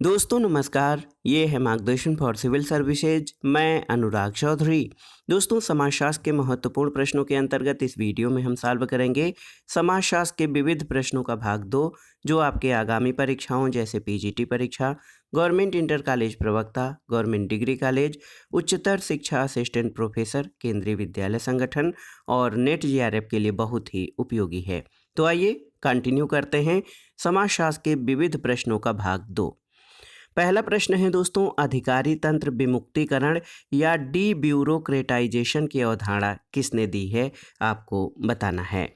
दोस्तों नमस्कार, ये है मार्गदर्शन फॉर सिविल सर्विसेज। मैं अनुराग चौधरी। दोस्तों समाजशास्त्र के महत्वपूर्ण प्रश्नों के अंतर्गत इस वीडियो में हम सॉल्व करेंगे समाजशास्त्र के विविध प्रश्नों का भाग 2, जो आपके आगामी परीक्षाओं जैसे पीजीटी परीक्षा, गवर्नमेंट इंटर कॉलेज प्रवक्ता, गवर्नमेंट डिग्री कॉलेज, उच्चतर शिक्षा असिस्टेंट प्रोफेसर, केंद्रीय विद्यालय संगठन और नेट जीआरएफ के लिए बहुत ही उपयोगी है। तो आइए कंटिन्यू करते हैं समाजशास्त्र के विविध प्रश्नों का भाग 2। पहला प्रश्न है दोस्तों, अधिकारी तंत्र विमुक्तिकरण या डी ब्यूरोक्रेटाइजेशन की अवधारणा किसने दी है, आपको बताना है।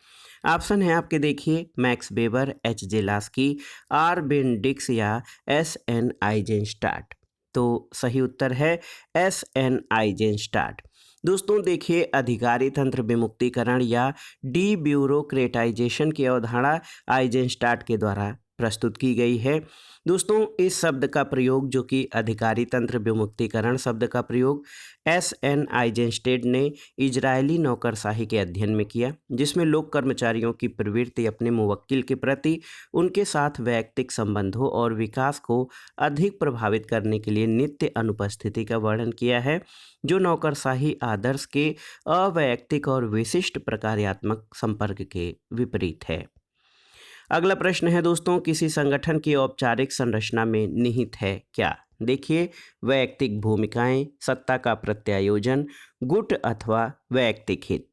ऑप्शन है आपके, देखिए, Max Weber, H J Laski, R Benedict या एस एन आइजेनस्टाट। तो सही उत्तर है एस एन आइजेनस्टाट। दोस्तों देखिए, अधिकारी तंत्र विमुक्तिकरण या डी ब्यूरोक्रेटाइजेशन की अवधारणा आइजेनस्टाट के द्वारा प्रस्तुत की गई है। दोस्तों इस शब्द का प्रयोग, जो कि अधिकारी तंत्र विमुक्तिकरण शब्द का प्रयोग एस एन आइजेनस्टेड ने इजरायली नौकरशाही के अध्ययन में किया, जिसमें लोक कर्मचारियों की प्रवृत्ति अपने मुवक्किल के प्रति उनके साथ वैयक्तिक संबंधों और विकास को अधिक प्रभावित करने के लिए नित्य अनुपस्थिति का वर्णन किया है, जो नौकरशाही आदर्श के अवैयक्तिक और विशिष्ट प्रकार्यात्मक संपर्क के विपरीत है। अगला प्रश्न है दोस्तों, किसी संगठन की औपचारिक संरचना में निहित है क्या? देखिए, वैयक्तिक भूमिकाएं, सत्ता का प्रत्यायोजन, गुट अथवा वैयक्तिक हित।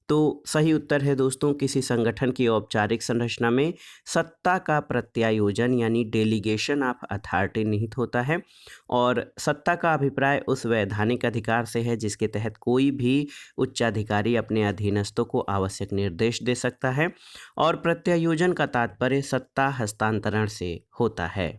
तो सही उत्तर है दोस्तों, किसी संगठन की औपचारिक संरचना में सत्ता का प्रत्यायोजन यानी डेलीगेशन ऑफ अथॉरिटी निहित होता है, और सत्ता का अभिप्राय उस वैधानिक अधिकार से है जिसके तहत कोई भी उच्चाधिकारी अपने अधीनस्थों को आवश्यक निर्देश दे सकता है, और प्रत्यायोजन का तात्पर्य सत्ता हस्तांतरण से होता है।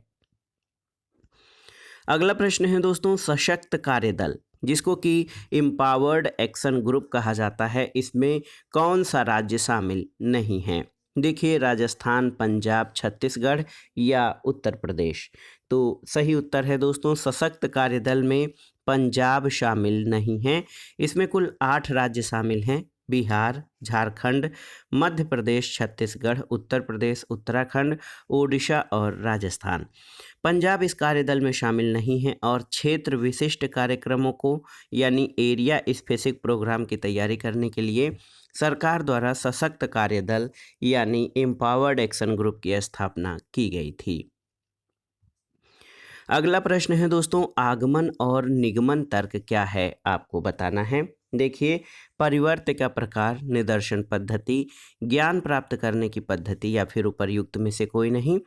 अगला प्रश्न है दोस्तों, सशक्त कार्यदल, जिसको कि एम्पावर्ड एक्शन ग्रुप कहा जाता है, इसमें कौन सा राज्य शामिल नहीं है? देखिए, राजस्थान, पंजाब, छत्तीसगढ़ या उत्तर प्रदेश। तो सही उत्तर है दोस्तों, सशक्त कार्यदल में पंजाब शामिल नहीं है। इसमें कुल 8 राज्य शामिल हैं: बिहार, झारखंड, मध्य प्रदेश, छत्तीसगढ़, उत्तर प्रदेश, उत्तराखंड, ओडिशा और राजस्थान। पंजाब इस कार्यदल में शामिल नहीं है, और क्षेत्र विशिष्ट कार्यक्रमों को यानी एरिया स्पेसिफिक प्रोग्राम की तैयारी करने के लिए सरकार द्वारा सशक्त कार्यदल यानी एम्पावर्ड एक्शन ग्रुप की स्थापना की गई थी। अगला प्रश्न है दोस्तों, आगमन और निगमन तर्क क्या है, आपको बताना है। देखिए, परिवर्त का प्रकार, निदर्शन पद्धति, ज्ञान प्राप्त करने की पद्धति या फिर उपर्युक्त में से कोई नहीं।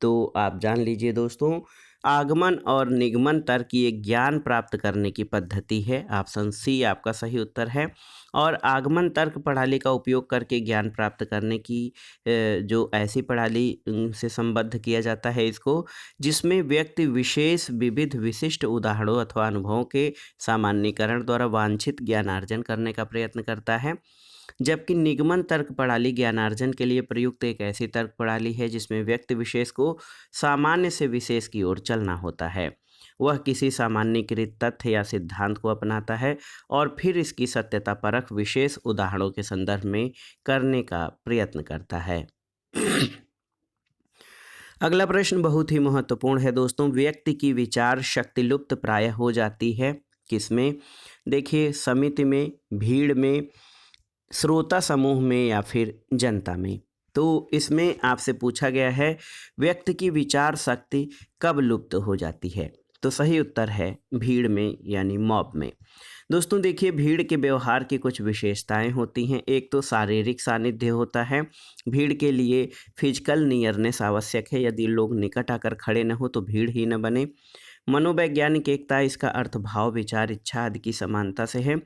तो आप जान लीजिए दोस्तों, आगमन और निगमन तर्क ये ज्ञान प्राप्त करने की पद्धति है। ऑप्शन सी आपका सही उत्तर है। और आगमन तर्क प्रणाली का उपयोग करके ज्ञान प्राप्त करने की जो ऐसी प्रणाली से संबद्ध किया जाता है इसको, जिसमें व्यक्ति विशेष विविध विशिष्ट उदाहरणों अथवा अनुभवों के सामान्यीकरण द्वारा वांछित ज्ञानार्जन करने का प्रयत्न करता है। जबकि निगमन तर्क प्रणाली ज्ञानार्जन के लिए प्रयुक्त एक ऐसी तर्क प्रणाली है जिसमें व्यक्ति विशेष को सामान्य से विशेष की ओर चलना होता है। वह किसी सामान्यीकृत तथ्य या सिद्धांत को अपनाता है और फिर इसकी सत्यता परख विशेष उदाहरणों के संदर्भ में करने का प्रयत्न करता है। अगला प्रश्न बहुत ही महत्वपूर्ण है दोस्तों, व्यक्ति की विचार शक्ति लुप्त प्रायः हो जाती है किसमें? देखिए, समिति में, भीड़ में, श्रोता समूह में या फिर जनता में। तो इसमें आपसे पूछा गया है, व्यक्ति की विचार शक्ति कब लुप्त हो जाती है? तो सही उत्तर है भीड़ में यानी मॉब में। दोस्तों देखिए, भीड़ के व्यवहार की कुछ विशेषताएं होती हैं। एक तो शारीरिक सानिध्य होता है। भीड़ के लिए फिजिकल नियरनेस आवश्यक है। यदि लोग निकट आकर खड़े न हो तो भीड़ ही न बने। मनोवैज्ञानिक एकता, इसका अर्थ भाव, विचार, इच्छा आदि की समानता से है।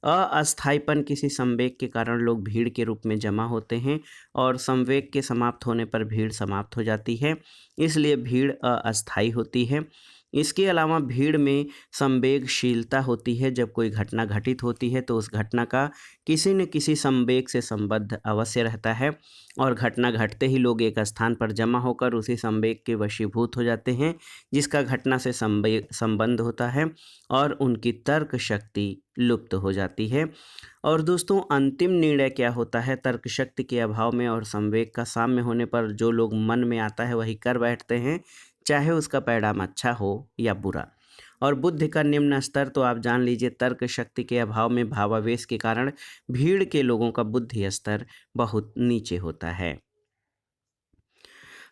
अस्थायीपन, किसी संवेग के कारण लोग भीड़ के रूप में जमा होते हैं और संवेग के समाप्त होने पर भीड़ समाप्त हो जाती है, इसलिए भीड़ अस्थायी होती है। इसके अलावा भीड़ में संवेगशीलता होती है। जब कोई घटना घटित होती है तो उस घटना का किसी न किसी संवेग से संबद्ध अवश्य रहता है, और घटना घटते ही लोग एक स्थान पर जमा होकर उसी संवेग के वशीभूत हो जाते हैं जिसका घटना से संबंध होता है, और उनकी तर्क शक्ति लुप्त हो जाती है। और दोस्तों अंतिम निर्णय क्या होता है? तर्क शक्ति के अभाव में और संवेग का साम्य होने पर जो लोग मन में आता है वही कर बैठते हैं, चाहे उसका परिणाम अच्छा हो या बुरा। और बुद्धि का निम्न स्तर तो आप जान लीजिए तर्क शक्ति के अभाव में भावावेश के कारण भीड़ के लोगों का बुद्धि स्तर बहुत नीचे होता है।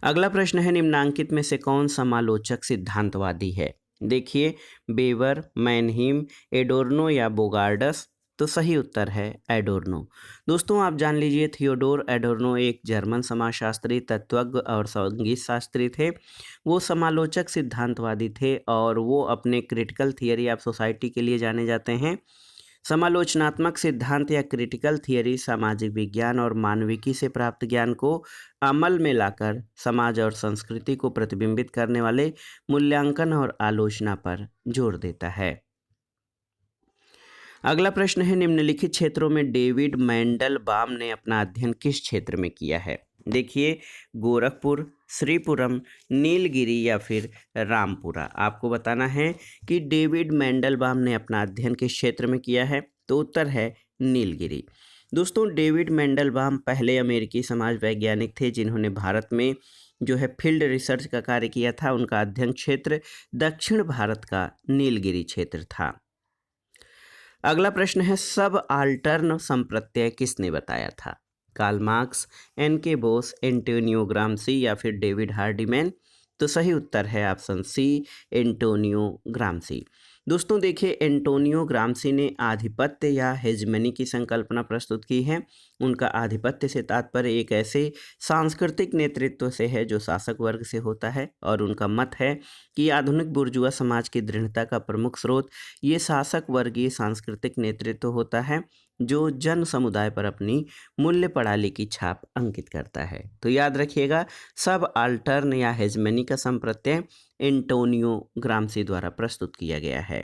अगला प्रश्न है, निम्नांकित में से कौन समालोचक सिद्धांतवादी है? देखिए, बेवर, मैनहीम, एडोर्नो या बोगार्डस। तो सही उत्तर है एडोर्नो। दोस्तों आप जान लीजिए थियोडोर एडोर्नो एक जर्मन समाजशास्त्री, तत्वज्ञ और संगीत शास्त्री थे। वो समालोचक सिद्धांतवादी थे और वो अपने क्रिटिकल थियरी ऑफ सोसाइटी के लिए जाने जाते हैं। समालोचनात्मक सिद्धांत या क्रिटिकल थियरी सामाजिक विज्ञान और मानविकी से प्राप्त ज्ञान को अमल में लाकर समाज और संस्कृति को प्रतिबिंबित करने वाले मूल्यांकन और आलोचना पर जोर देता है। अगला प्रश्न है, निम्नलिखित क्षेत्रों में डेविड मैंडलबाम ने अपना अध्ययन किस क्षेत्र में किया है? देखिए, गोरखपुर, श्रीपुरम, नीलगिरी या फिर रामपुरा। आपको बताना है कि डेविड मैंडलबाम ने अपना अध्ययन किस क्षेत्र में किया है। तो उत्तर है नीलगिरी। दोस्तों डेविड मैंडलबाम पहले अमेरिकी समाज वैज्ञानिक थे जिन्होंने भारत में जो है फील्ड रिसर्च का कार्य किया था। उनका अध्ययन क्षेत्र दक्षिण भारत का नीलगिरी क्षेत्र था। अगला प्रश्न है, सब आल्टर्न संप्रत्यय किसने बताया था? Karl Marx, N K. Bose, Antonio Gramsci या फिर डेविड हार्डीमैन। तो सही उत्तर है ऑप्शन सी, एंटोनियो ग्राम्सी। दोस्तों देखिए, एंटोनियो ग्राम्सी ने आधिपत्य या हेजमनी की संकल्पना प्रस्तुत की है। उनका आधिपत्य से तात्पर्य एक ऐसे सांस्कृतिक नेतृत्व से है जो शासक वर्ग से होता है, और उनका मत है कि आधुनिक बुर्जुआ समाज की दृढ़ता का प्रमुख स्रोत ये शासक वर्गीय सांस्कृतिक नेतृत्व होता है जो जन समुदाय पर अपनी मूल्य प्रणाली की छाप अंकित करता है। तो याद रखिएगा, सब आल्टर्न या हेजमनी का संप्रत्यय एंटोनियो ग्राम्सी द्वारा प्रस्तुत किया गया है।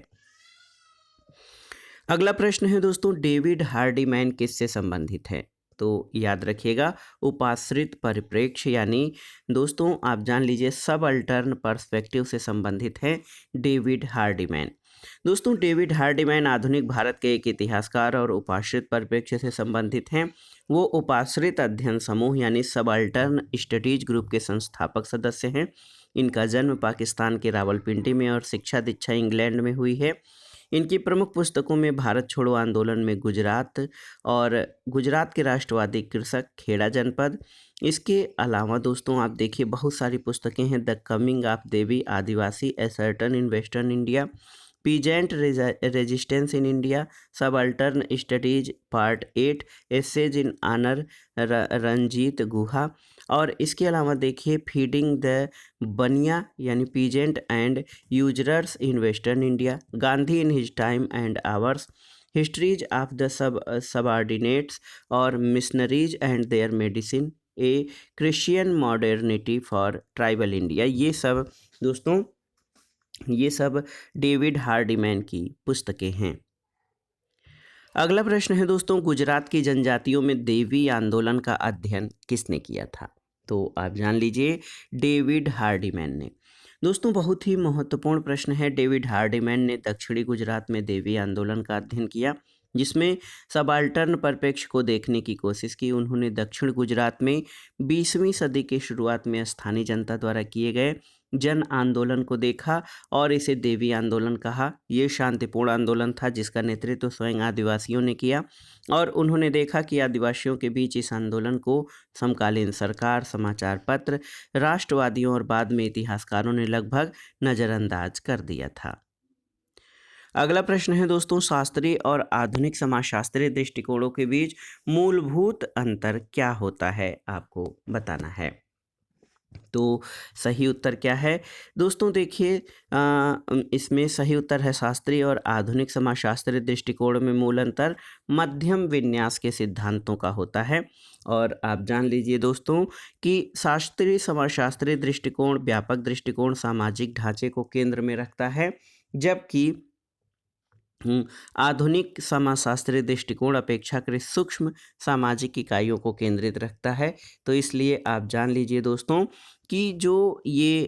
अगला प्रश्न है दोस्तों, डेविड हार्डीमैन किससे संबंधित है? तो याद रखिएगा, उपाश्रित परिप्रेक्ष्य यानी दोस्तों आप जान लीजिए सब अल्टर्न पर्सपेक्टिव से संबंधित है डेविड हार्डीमैन। दोस्तों डेविड हार्डीमैन आधुनिक भारत के एक इतिहासकार और उपाश्रित परिप्रेक्ष्य से संबंधित हैं। वो उपाश्रित अध्ययन समूह यानी सबअल्टर्न स्टडीज ग्रुप के संस्थापक सदस्य हैं। इनका जन्म पाकिस्तान के रावलपिंडी में और शिक्षा दीक्षा इंग्लैंड में हुई है। इनकी प्रमुख पुस्तकों में भारत छोड़ो आंदोलन में गुजरात और गुजरात के राष्ट्रवादी कृषक खेड़ा जनपद। इसके अलावा दोस्तों आप देखिए बहुत सारी पुस्तकें हैं, the coming of Devi Adivasi, assertion in western India, peasant resistance in India, subaltern studies part 8, essays in honour Ranajit Guha. और इसके अलावा देखिए फीडिंग द बनिया यानी peasant and usurers in western India, Gandhi in his time and ours, histories of the subordinates और missionaries and their medicine, a Christian modernity for tribal India. ये सब दोस्तों David हार्डीमैन की पुस्तकें हैं। अगला प्रश्न है दोस्तों, गुजरात की जनजातियों में देवी आंदोलन का अध्ययन किसने किया था? तो आप जान लीजिए डेविड हार्डीमैन ने। दोस्तों बहुत ही महत्वपूर्ण प्रश्न है। डेविड हार्डीमैन ने दक्षिणी गुजरात में देवी आंदोलन का अध्ययन किया जिसमें सबाल्टर्न परिप्रेक्ष्य को देखने की कोशिश की। उन्होंने दक्षिण गुजरात में 20वीं सदी के शुरुआत में स्थानीय जनता द्वारा किए गए जन आंदोलन को देखा और इसे देवी आंदोलन कहा। ये शांतिपूर्ण आंदोलन था जिसका नेतृत्व स्वयं आदिवासियों ने किया और उन्होंने देखा कि आदिवासियों के बीच इस आंदोलन को समकालीन सरकार, समाचार पत्र, राष्ट्रवादियों और बाद में इतिहासकारों ने लगभग नज़रअंदाज कर दिया था। अगला प्रश्न है दोस्तों, शास्त्रीय और आधुनिक समाजशास्त्रीय दृष्टिकोणों के बीच मूलभूत अंतर क्या होता है, आपको बताना है। तो सही उत्तर क्या है दोस्तों? देखिए इसमें सही उत्तर है शास्त्रीय और आधुनिक समाजशास्त्रीय दृष्टिकोण में मूल अंतर मध्यम विन्यास के सिद्धांतों का होता है। और आप जान लीजिए दोस्तों कि शास्त्रीय समाजशास्त्रीय दृष्टिकोण व्यापक दृष्टिकोण सामाजिक ढांचे को केंद्र में रखता है, जबकि आधुनिक समाजशास्त्रीय दृष्टिकोण अपेक्षाकृत सूक्ष्म सामाजिक इकाइयों को केंद्रित रखता है। तो इसलिए आप जान लीजिए दोस्तों कि जो ये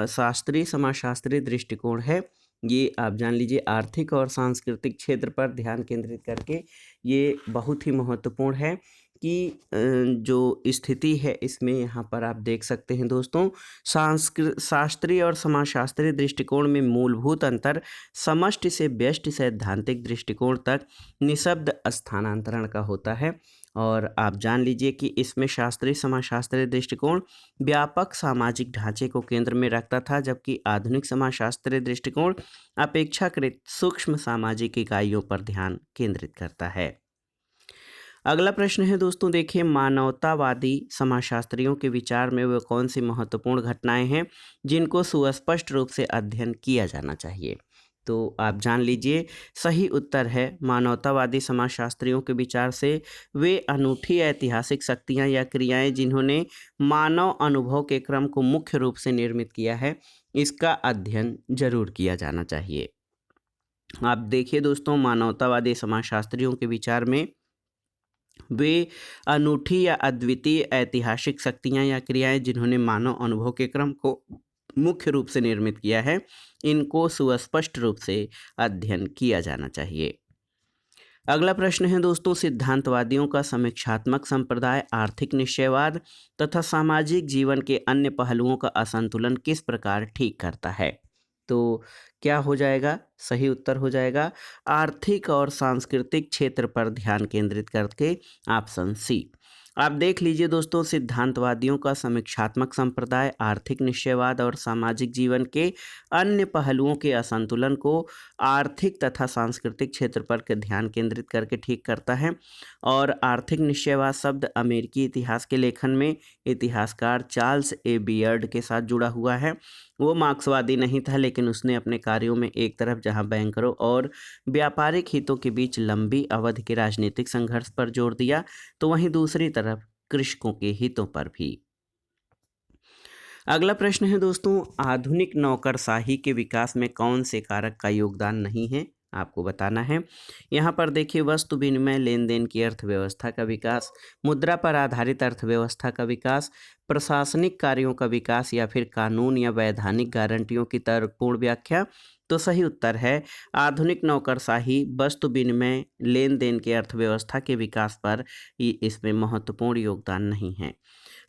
शास्त्रीय समाजशास्त्रीय दृष्टिकोण है ये आप जान लीजिए आर्थिक और सांस्कृतिक क्षेत्र पर ध्यान केंद्रित करके ये बहुत ही महत्वपूर्ण है की जो स्थिति है इसमें यहाँ पर आप देख सकते हैं दोस्तों, शास्त्रीय और समाजशास्त्रीय दृष्टिकोण में मूलभूत अंतर समष्टि से व्यष्टि सैद्धांतिक दृष्टिकोण तक निःशब्द स्थानांतरण का होता है। और आप जान लीजिए कि इसमें शास्त्रीय समाजशास्त्रीय दृष्टिकोण व्यापक सामाजिक ढांचे को केंद्र में रखता था, जबकि आधुनिक समाजशास्त्रीय दृष्टिकोण अपेक्षाकृत सूक्ष्म सामाजिक इकाइयों पर ध्यान केंद्रित करता है। अगला प्रश्न है दोस्तों, देखिए मानवतावादी समाजशास्त्रियों के विचार में वे कौन सी महत्वपूर्ण घटनाएं हैं जिनको सुस्पष्ट रूप से अध्ययन किया जाना चाहिए। तो आप जान लीजिए, सही उत्तर है मानवतावादी समाजशास्त्रियों के विचार से वे अनूठी ऐतिहासिक शक्तियां या क्रियाएं जिन्होंने मानव अनुभव के क्रम को मुख्य रूप से निर्मित किया है, इसका अध्ययन जरूर किया जाना चाहिए। आप देखिए दोस्तों, मानवतावादी समाजशास्त्रियों के विचार में वे अनूठी या अद्वितीय ऐतिहासिक शक्तियां या क्रियाएं जिन्होंने मानव अनुभव के क्रम को मुख्य रूप से निर्मित किया है, इनको सुस्पष्ट रूप से अध्ययन किया जाना चाहिए। अगला प्रश्न है दोस्तों, सिद्धांतवादियों का समीक्षात्मक संप्रदाय आर्थिक निश्चयवाद तथा सामाजिक जीवन के अन्य पहलुओं का असंतुलन किस प्रकार ठीक करता है। तो क्या हो जाएगा, सही उत्तर हो जाएगा आर्थिक और सांस्कृतिक क्षेत्र पर ध्यान केंद्रित करके ऑप्शन सी। आप देख लीजिए दोस्तों, सिद्धांतवादियों का समीक्षात्मक संप्रदाय आर्थिक निश्चयवाद और सामाजिक जीवन के अन्य पहलुओं के असंतुलन को आर्थिक तथा सांस्कृतिक क्षेत्र पर के ध्यान केंद्रित करके ठीक करता है। और आर्थिक निश्चयवाद शब्द अमेरिकी इतिहास के लेखन में इतिहासकार चार्ल्स ए बियर्ड के साथ जुड़ा हुआ है। वो मार्क्सवादी नहीं था, लेकिन उसने अपने कार्यों में एक तरफ जहां बैंकरों और व्यापारिक हितों के बीच लंबी अवधि के राजनीतिक संघर्ष पर जोर दिया, तो वहीं दूसरी तरफ कृषकों के हितों पर भी। अगला प्रश्न है दोस्तों, आधुनिक नौकरशाही के विकास में कौन से कारक का योगदान नहीं है, आपको बताना है। यहाँ पर देखिए, वस्तु विनिमय लेन देन की अर्थव्यवस्था का विकास, मुद्रा पर आधारित अर्थव्यवस्था का विकास, प्रशासनिक कार्यों का विकास या फिर कानून या वैधानिक गारंटियों की तर्कपूर्ण व्याख्या। तो सही उत्तर है आधुनिक नौकरशाही वस्तु विनिमय लेन देन की अर्थव्यवस्था के विकास पर इसमें महत्वपूर्ण योगदान नहीं है।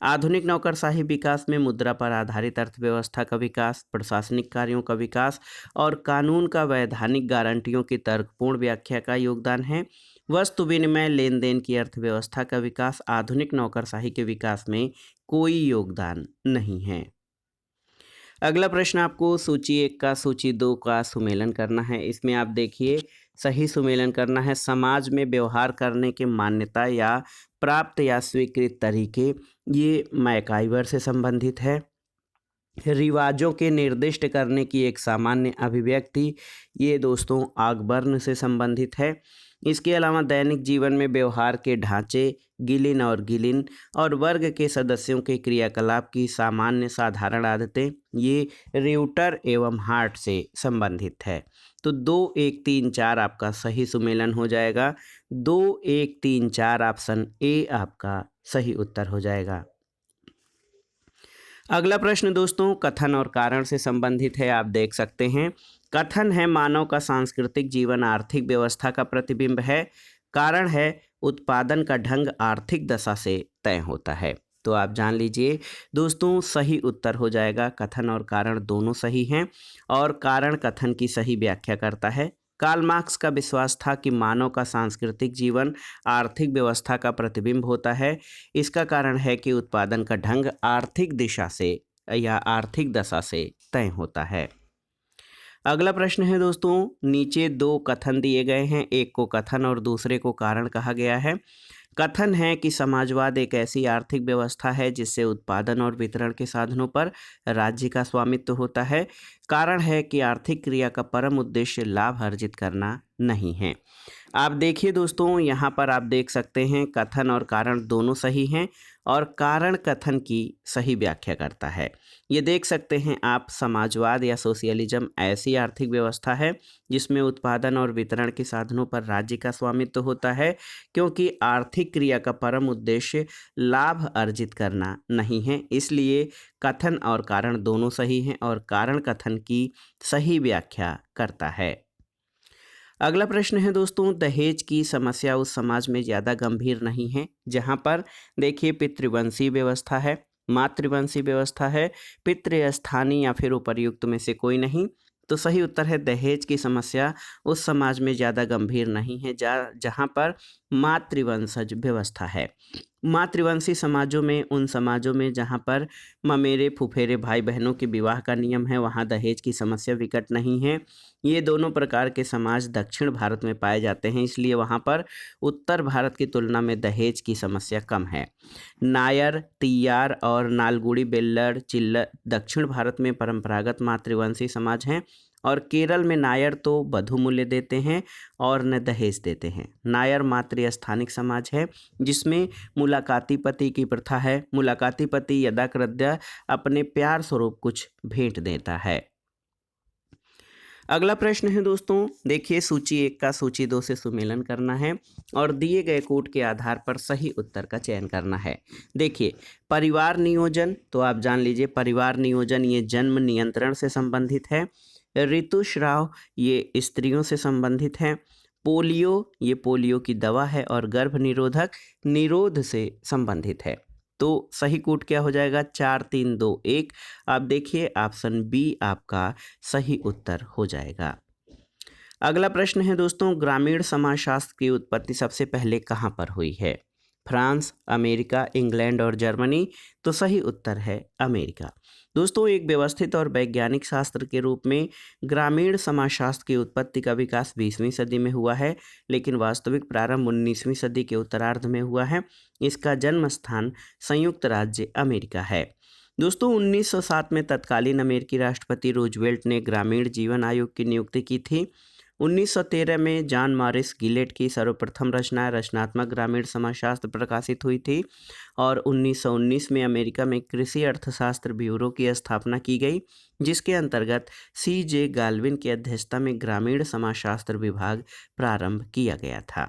आधुनिक नौकरशाही विकास में मुद्रा पर आधारित अर्थव्यवस्था का विकास, प्रशासनिक कार्यों का विकास और कानून का वैधानिक गारंटियों की तर्कपूर्ण व्याख्या का योगदान है। वस्तु विनिमय लेन देन की अर्थव्यवस्था का विकास आधुनिक नौकरशाही के विकास में कोई योगदान नहीं है। अगला प्रश्न आपको सूची 1 का सूची 2 का सुमेलन करना है। इसमें आप देखिए, सही सुमेलन करना है। समाज में व्यवहार करने के मान्यता या प्राप्त या स्वीकृत तरीके, ये मैकाइवर से संबंधित है। रिवाजों के निर्दिष्ट करने की एक सामान्य अभिव्यक्ति, ये दोस्तों आगबर्न से संबंधित है। इसके अलावा दैनिक जीवन में व्यवहार के ढांचे, गिलिन और वर्ग के सदस्यों के क्रियाकलाप की सामान्य साधारण आदतें, ये र्यूटर एवं हार्ट से संबंधित है। तो 2, 1, 3, 4 आपका सही सुमेलन हो जाएगा। 2, 1, 3, 4 ऑप्शन ए आपका सही उत्तर हो जाएगा। अगला प्रश्न दोस्तों कथन और कारण से संबंधित है। आप देख सकते हैं, कथन है मानव का सांस्कृतिक जीवन आर्थिक व्यवस्था का प्रतिबिंब है। कारण है उत्पादन का ढंग आर्थिक दशा से तय होता है। तो आप जान लीजिए दोस्तों, सही उत्तर हो जाएगा कथन और कारण दोनों सही हैं, और कारण कथन की सही व्याख्या करता है। कार्ल मार्क्स का विश्वास था कि मानव का सांस्कृतिक जीवन आर्थिक व्यवस्था का प्रतिबिंब होता है। इसका कारण है कि उत्पादन का ढंग आर्थिक दिशा से या आर्थिक दशा से तय होता है। अगला प्रश्न है दोस्तों, नीचे 2 कथन दिए गए हैं, एक को कथन और दूसरे को कारण कहा गया है। कथन है कि समाजवाद एक ऐसी आर्थिक व्यवस्था है जिससे उत्पादन और वितरण के साधनों पर राज्य का स्वामित्व होता है। कारण है कि आर्थिक क्रिया का परम उद्देश्य लाभ अर्जित करना नहीं है। आप देखिए दोस्तों, यहाँ पर आप देख सकते हैं कथन और कारण दोनों सही हैं, और कारण कथन की सही व्याख्या करता है। ये देख सकते हैं आप, समाजवाद या सोशलिज्म ऐसी आर्थिक व्यवस्था है जिसमें उत्पादन और वितरण के साधनों पर राज्य का स्वामित्व होता है, क्योंकि आर्थिक क्रिया का परम उद्देश्य लाभ अर्जित करना नहीं है। इसलिए कथन और कारण दोनों सही हैं, और कारण कथन की सही व्याख्या करता है। अगला प्रश्न है दोस्तों, दहेज की समस्या उस समाज में ज़्यादा गंभीर नहीं है जहाँ पर देखिए पितृवंशी व्यवस्था है, मातृवंशी व्यवस्था है, पितृस्थानी या फिर उपर्युक्त में से कोई नहीं। तो सही उत्तर है दहेज की समस्या उस समाज में ज़्यादा गंभीर नहीं है जहाँ पर मातृवंशज व्यवस्था है। मातृवंशी समाजों में, उन समाजों में जहाँ पर ममेरे फुफेरे भाई बहनों के विवाह का नियम है, वहाँ दहेज की समस्या विकट नहीं है। ये दोनों प्रकार के समाज दक्षिण भारत में पाए जाते हैं, इसलिए वहाँ पर उत्तर भारत की तुलना में दहेज की समस्या कम है। नायर, तीयार और नालगुड़ी, बेल्लर, चिल्लर दक्षिण भारत में परंपरागत मातृवंशी समाज हैं और केरल में नायर तो वधू मूल्य देते हैं और न दहेज देते हैं। नायर मातृ स्थानिक समाज है जिसमें मुलाकाती पति की प्रथा है। मुलाकाती पति यदाकृत्य अपने प्यार स्वरूप कुछ भेंट देता है। अगला प्रश्न है दोस्तों, देखिए सूची 1 का सूची 2 से सुमेलन करना है और दिए गए कोड के आधार पर सही उत्तर का चयन करना है। देखिए परिवार नियोजन, तो आप जान लीजिए परिवार नियोजन ये जन्म नियंत्रण से संबंधित है। ऋतुस्राव ये स्त्रियों से संबंधित है। पोलियो ये पोलियो की दवा है और गर्भ निरोधक निरोध से संबंधित है। तो सही कोड क्या हो जाएगा, 4 3 2 1। आप देखिए ऑप्शन बी आपका सही उत्तर हो जाएगा। अगला प्रश्न है दोस्तों, ग्रामीण समाजशास्त्र की उत्पत्ति सबसे पहले कहाँ पर हुई है? फ्रांस, अमेरिका, इंग्लैंड और जर्मनी। तो सही उत्तर है अमेरिका। दोस्तों एक व्यवस्थित और वैज्ञानिक शास्त्र के रूप में ग्रामीण समाजशास्त्र की उत्पत्ति का विकास 20वीं सदी में हुआ है, लेकिन वास्तविक प्रारंभ 19वीं सदी के उत्तरार्ध में हुआ है। इसका जन्म स्थान संयुक्त राज्य अमेरिका है। दोस्तों 1907 में तत्कालीन अमेरिकी राष्ट्रपति रूजवेल्ट ने ग्रामीण जीवन आयोग की नियुक्ति की थी। 1913 में जॉन मॉरिस गिलेट की सर्वप्रथम रचना रचनात्मक ग्रामीण समाजशास्त्र प्रकाशित हुई थी और 1919 में अमेरिका में कृषि अर्थशास्त्र ब्यूरो की स्थापना की गई, जिसके अंतर्गत C.J. गाल्विन की अध्यक्षता में ग्रामीण समाजशास्त्र विभाग प्रारंभ किया गया था।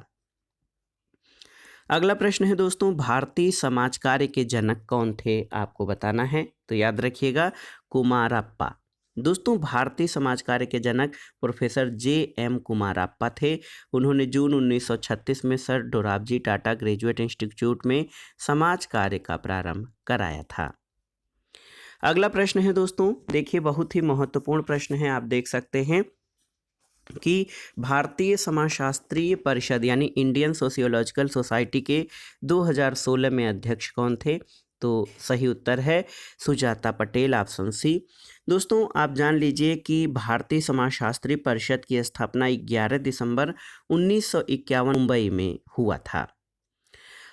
अगला प्रश्न है दोस्तों, भारतीय समाज कार्य के जनक कौन थे? आपको बताना है, तो याद रखिएगा कुमारप्पा। दोस्तों भारतीय समाज कार्य के जनक प्रोफेसर J.M. कुमारप्पा थे। उन्होंने जून 1936 में सर डोराबजी टाटा ग्रेजुएट इंस्टीट्यूट में समाज कार्य का प्रारंभ कराया था। अगला प्रश्न है दोस्तों, देखिए बहुत ही महत्वपूर्ण प्रश्न है। आप देख सकते हैं कि भारतीय समाजशास्त्रीय परिषद यानी इंडियन सोशियोलॉजिकल सोसाइटी के 2016 में अध्यक्ष कौन थे? तो सही उत्तर है सुजाता पटेल, ऑप्शन सी। दोस्तों आप जान लीजिए कि भारतीय समाजशास्त्री परिषद की स्थापना 11 दिसंबर 1951 मुंबई में हुआ था।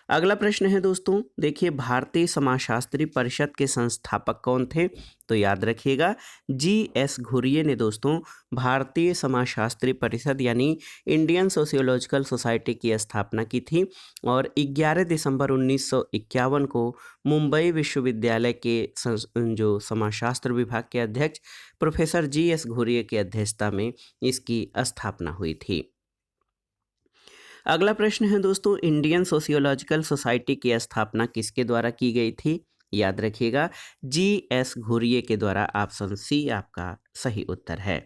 अगला प्रश्न है दोस्तों, देखिए भारतीय समाजशास्त्री परिषद के संस्थापक कौन थे? तो याद रखिएगा G.S. घुरिये ने दोस्तों भारतीय समाजशास्त्री परिषद यानी इंडियन सोशियोलॉजिकल सोसाइटी की स्थापना की थी और 11 दिसंबर 1951 को मुंबई विश्वविद्यालय के जो समाजशास्त्र विभाग के अध्यक्ष प्रोफेसर G.S. घुरिये की अध्यक्षता में इसकी स्थापना हुई थी। अगला प्रश्न है दोस्तों, इंडियन सोशियोलॉजिकल सोसाइटी की स्थापना किसके द्वारा की गई थी? याद रखिएगा G.S. घुरिये के द्वारा, ऑप्शन सी आपका सही उत्तर है।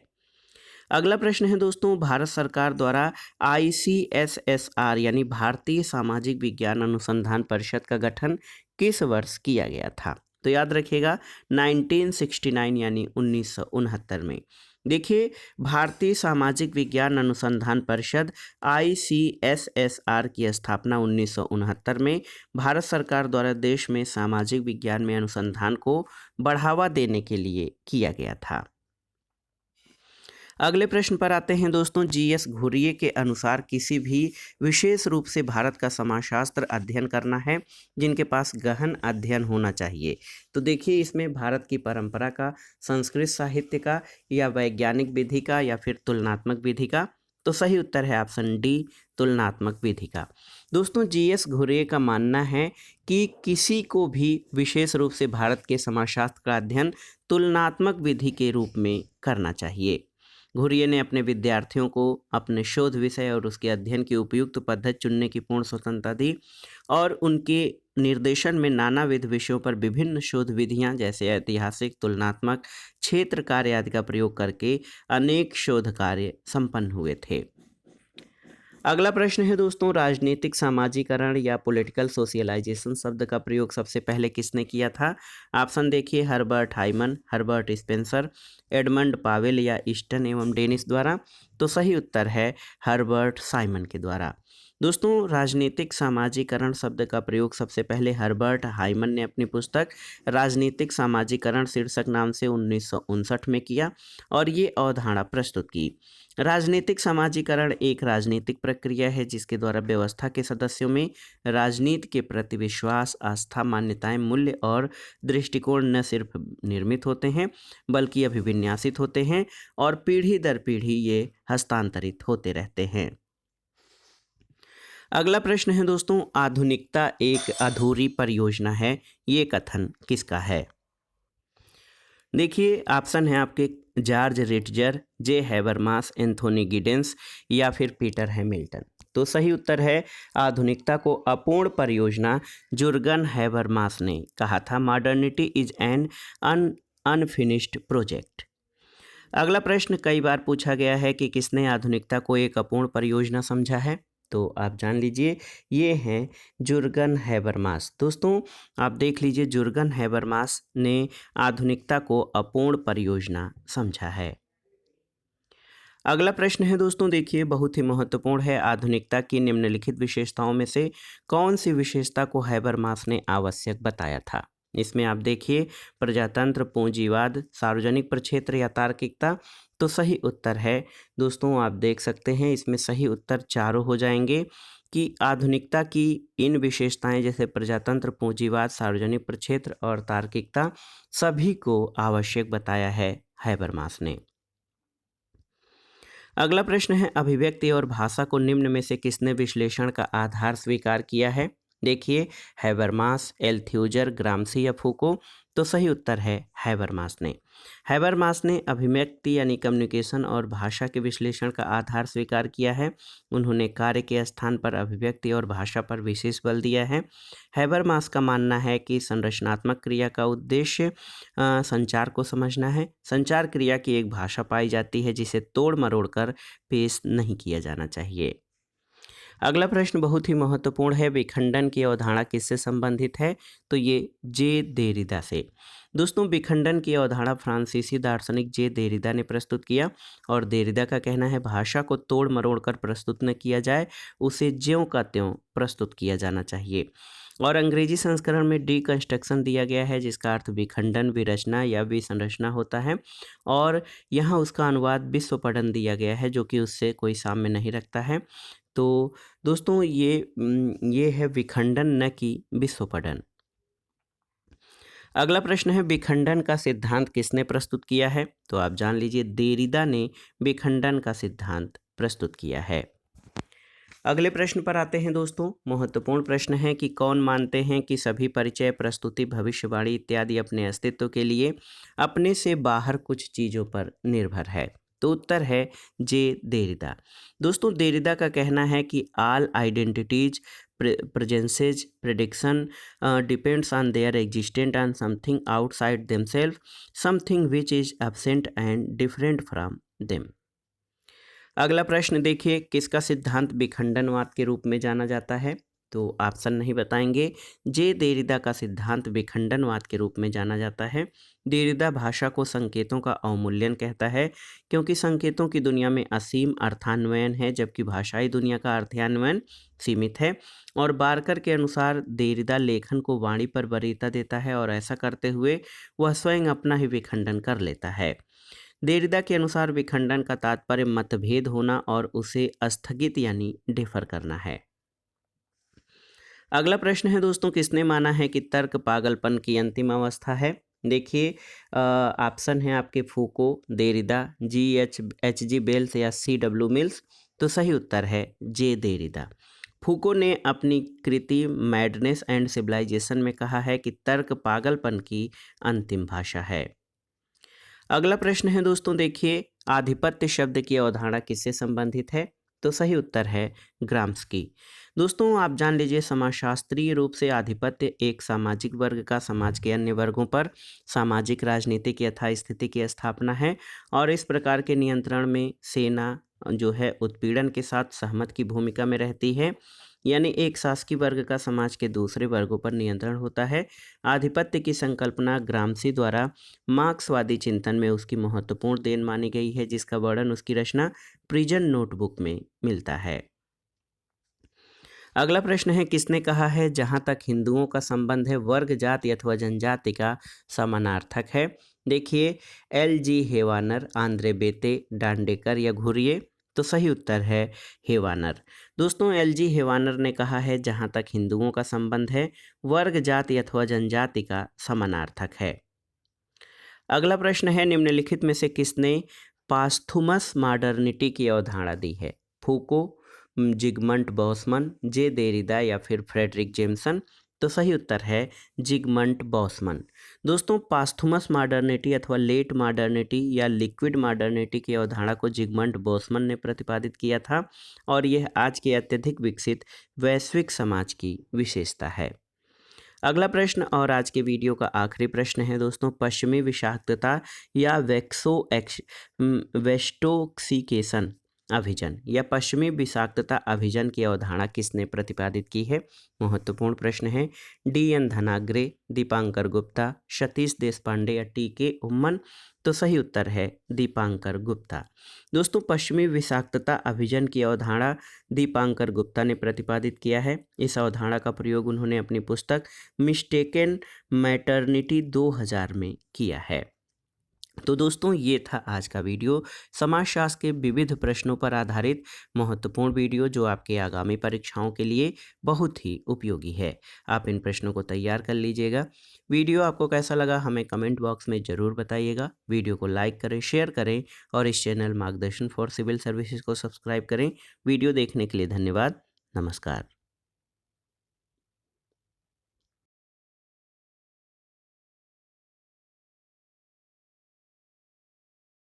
अगला प्रश्न है दोस्तों, भारत सरकार द्वारा ICSSR यानी भारतीय सामाजिक विज्ञान अनुसंधान परिषद का गठन किस वर्ष किया गया था? तो याद रखिएगा 1969 यानी 1969 में। देखिए भारतीय सामाजिक विज्ञान अनुसंधान परिषद ICSSR की स्थापना 1969 में भारत सरकार द्वारा देश में सामाजिक विज्ञान में अनुसंधान को बढ़ावा देने के लिए किया गया था। अगले प्रश्न पर आते हैं दोस्तों, G.S. घुरिये के अनुसार किसी भी विशेष रूप से भारत का समाजशास्त्र अध्ययन करना है जिनके पास गहन अध्ययन होना चाहिए। तो देखिए इसमें भारत की परंपरा का, संस्कृत साहित्य का या वैज्ञानिक विधि का या फिर तुलनात्मक विधि का। तो सही उत्तर है ऑप्शन डी तुलनात्मक विधि का। दोस्तों G.S. घुरिये का मानना है कि किसी को भी विशेष रूप से भारत के समाजशास्त्र का अध्ययन तुलनात्मक विधि के रूप में करना चाहिए। घुरिये ने अपने विद्यार्थियों को अपने शोध विषय और उसके अध्ययन की उपयुक्त पद्धति चुनने की पूर्ण स्वतंत्रता दी और उनके निर्देशन में नानाविध विषयों पर विभिन्न शोध विधियां जैसे ऐतिहासिक, तुलनात्मक, क्षेत्र कार्य आदि का प्रयोग करके अनेक शोध कार्य संपन्न हुए थे। अगला प्रश्न है दोस्तों, राजनीतिक सामाजिकरण या पॉलिटिकल सोशलाइजेशन शब्द का प्रयोग सबसे पहले किसने किया था? ऑप्शन देखिए, Herbert Hyman, Herbert Spencer, Edmund Powell या ईस्टन एवं डेनिस द्वारा। तो सही उत्तर है हर्बर्ट साइमन के द्वारा। दोस्तों, राजनीतिक सामाजिकरण शब्द का प्रयोग सबसे पहले हर्बर्ट हाइमन ने अपनी पुस्तक राजनीतिक सामाजिकरण शीर्षक नाम से 1959 में किया और ये अवधारणा प्रस्तुत की। राजनीतिक समाजीकरण एक राजनीतिक प्रक्रिया है जिसके द्वारा व्यवस्था के सदस्यों में राजनीति के प्रति विश्वास, आस्था, मान्यताएं, मूल्य और दृष्टिकोण न सिर्फ निर्मित होते हैं बल्कि अभिविन्यासित होते हैं और पीढ़ी दर पीढ़ी ये हस्तांतरित होते रहते हैं। अगला प्रश्न है दोस्तों, आधुनिकता एक अधूरी परियोजना है, ये कथन किसका है? देखिए, ऑप्शन है आपके जॉर्ज रिटजर, जे हैबरमास, एंथोनी गिडेंस या फिर पीटर हैमिल्टन। तो सही उत्तर है आधुनिकता को अपूर्ण परियोजना जुर्गन हैबरमास ने कहा था। Modernity is an unfinished project. अगला प्रश्न कई बार पूछा गया है कि किसने आधुनिकता को एक अपूर्ण परियोजना समझा है? तो आप जान लीजिए, ये हैं जुर्गन हैबरमास। दोस्तों, आप देख लीजिए, जुर्गन हैबरमास ने आधुनिकता को अपूर्ण परियोजना समझा है। अगला प्रश्न है दोस्तों, देखिए बहुत ही महत्वपूर्ण है। आधुनिकता की निम्नलिखित विशेषताओं में से कौन सी विशेषता को हैबरमास ने आवश्यक बताया था? इसमें आप देखिए, प्रजातंत्र, पूंजीवाद, सार्वजनिक प्रक्षेत्र या तार्किकता। तो सही उत्तर है दोस्तों, आप देख सकते हैं इसमें सही उत्तर चारों हो जाएंगे कि आधुनिकता की इन विशेषताएं जैसे प्रजातंत्र, पूंजीवाद, सार्वजनिक प्रक्षेत्र और तार्किकता सभी को आवश्यक बताया है हैबरमास ने। अगला प्रश्न है, अभिव्यक्ति और भाषा को निम्न में से किसने विश्लेषण का आधार स्वीकार किया है? देखिए, हैबरमास, एल्थ्यूजर, ग्राम्सी या फूको। तो सही उत्तर है हैबरमास ने। हैबरमास ने अभिव्यक्ति यानी कम्युनिकेशन और भाषा के विश्लेषण का आधार स्वीकार किया है। उन्होंने कार्य के स्थान पर अभिव्यक्ति और भाषा पर विशेष बल दिया है। हैबरमास का मानना है कि संरचनात्मक क्रिया का उद्देश्य संचार को समझना है। संचार क्रिया की एक भाषा पाई जाती है जिसे तोड़ मरोड़ कर पेश नहीं किया जाना चाहिए। अगला प्रश्न बहुत ही महत्वपूर्ण है, विखंडन की अवधारणा किससे संबंधित है? तो ये जे देरिदा से। दोस्तों, विखंडन की अवधारणा फ्रांसीसी दार्शनिक जे देरिदा ने प्रस्तुत किया और देरिदा का कहना है भाषा को तोड़ मरोड़ कर प्रस्तुत न किया जाए, उसे ज्यों का त्यों प्रस्तुत किया जाना चाहिए। और अंग्रेजी संस्करण में डीकंस्ट्रक्शन दिया गया है जिसका अर्थ विखंडन, विरचना या विसंरचना होता है और यहाँ उसका अनुवाद विश्वपठन दिया गया है जो कि उससे कोई साम्य नहीं रखता है। तो दोस्तों, ये है विखंडन न कि विश्वपठन। अगला प्रश्न है, विखंडन का सिद्धांत किसने प्रस्तुत किया है? तो आप जान लीजिए, देरिदा ने विखंडन का सिद्धांत प्रस्तुत किया है। अगले प्रश्न पर आते हैं दोस्तों। महत्वपूर्ण प्रश्न है कि कौन मानते हैं कि सभी परिचय, प्रस्तुति, भविष्यवाणी इत्यादि अपने अस्तित्व के लिए अपने से बाहर कुछ चीज़ों पर निर्भर है? तो उत्तर है जे देरिदा। दोस्तों, देरिदा का कहना है कि all identities, presences, prediction depends on their existent on something outside themselves, something which is absent and different from them. अगला प्रश्न देखिए, किसका सिद्धांत विखंडनवाद के रूप में जाना जाता है? तो ऑप्शन नहीं बताएंगे। जे देरिदा का सिद्धांत विखंडनवाद के रूप में जाना जाता है। देरिदा भाषा को संकेतों का अवमूल्यन कहता है क्योंकि संकेतों की दुनिया में असीम अर्थान्वयन है जबकि भाषाई दुनिया का अर्थान्वयन सीमित है। और बारकर के अनुसार देरिदा लेखन को वाणी पर वरीयता देता है और ऐसा करते हुए वह स्वयं अपना ही विखंडन कर लेता है। देरिदा के अनुसार विखंडन का तात्पर्य मतभेद होना और उसे स्थगित यानी डिफर करना है। अगला प्रश्न है दोस्तों, किसने माना है कि तर्क पागलपन की अंतिम अवस्था है? देखिए, ऑप्शन है आपके फूको, देरिदा, H.G. बेल्स या C.W. मिल्स। तो सही उत्तर है जे देरिदा। फूको ने अपनी कृति मैडनेस एंड सिविलाइजेशन में कहा है कि तर्क पागलपन की अंतिम भाषा है। अगला प्रश्न है दोस्तों, देखिए, आधिपत्य शब्द की अवधारणा किससे संबंधित है? तो सही उत्तर है ग्राम्स्की। दोस्तों, आप जान लीजिए, समाजशास्त्रीय रूप से आधिपत्य एक सामाजिक वर्ग का समाज के अन्य वर्गों पर सामाजिक राजनीतिक यथास्थिति की स्थापना है और इस प्रकार के नियंत्रण में सेना, जो है उत्पीड़न के साथ सहमत की भूमिका में रहती है, यानी एक शासकीय वर्ग का समाज के दूसरे वर्गों पर नियंत्रण होता है। आधिपत्य की संकल्पना ग्रामसी द्वारा मार्क्सवादी चिंतन में उसकी महत्वपूर्ण देन मानी गई है, जिसका वर्णन उसकी रचना प्रिजन नोटबुक में मिलता है। अगला प्रश्न है, किसने कहा है जहाँ तक हिंदुओं का संबंध है वर्ग जाति अथवा जनजाति का समानार्थक है? देखिए, एल.जी. हेवानर, आंद्रे बेते, डांडेकर या घुरिये। तो सही उत्तर है हेवानर। दोस्तों, एल.जी. हेवानर ने कहा है जहाँ तक हिंदुओं का संबंध है वर्ग जाति अथवा जनजाति का समानार्थक है। अगला प्रश्न है, निम्नलिखित में से किसने पास्थुमस मॉडर्निटी की अवधारणा दी है? फूको, जिगमंट बॉसमन, जे देरिदा या फिर फ्रेडरिक जेम्सन? तो सही उत्तर है जिगमंट बॉसमन। दोस्तों, पास्थुमस मॉडर्निटी अथवा लेट मॉडर्निटी या लिक्विड मॉडर्निटी की अवधारणा को जिगमंट बॉसमन ने प्रतिपादित किया था और यह आज के अत्यधिक विकसित वैश्विक समाज की विशेषता है। अगला प्रश्न और आज के वीडियो का आखिरी प्रश्न है दोस्तों, पश्चिमी विषाक्तता या वेस्टोक्सिकेशन अभिजन या पश्चिमी विषाक्तता अभिजन की अवधारणा किसने प्रतिपादित की है? महत्वपूर्ण प्रश्न है। डी.एन. धनाग्रे, दीपांकर गुप्ता, सतीश देशपांडे या टी.के. उम्मन? तो सही उत्तर है दीपांकर गुप्ता। दोस्तों, पश्चिमी विषाक्तता अभिजन की अवधारणा दीपांकर गुप्ता ने प्रतिपादित किया है। इस अवधारणा का प्रयोग उन्होंने अपनी पुस्तक मिस्टेकन मैटरनिटी 2000 में किया है। तो दोस्तों, ये था आज का वीडियो, समाजशास्त्र के विविध प्रश्नों पर आधारित महत्वपूर्ण वीडियो जो आपके आगामी परीक्षाओं के लिए बहुत ही उपयोगी है। आप इन प्रश्नों को तैयार कर लीजिएगा। वीडियो आपको कैसा लगा हमें कमेंट बॉक्स में ज़रूर बताइएगा। वीडियो को लाइक करें, शेयर करें और इस चैनल मार्गदर्शन फॉर सिविल सर्विसेज को सब्सक्राइब करें। वीडियो देखने के लिए धन्यवाद। नमस्कार।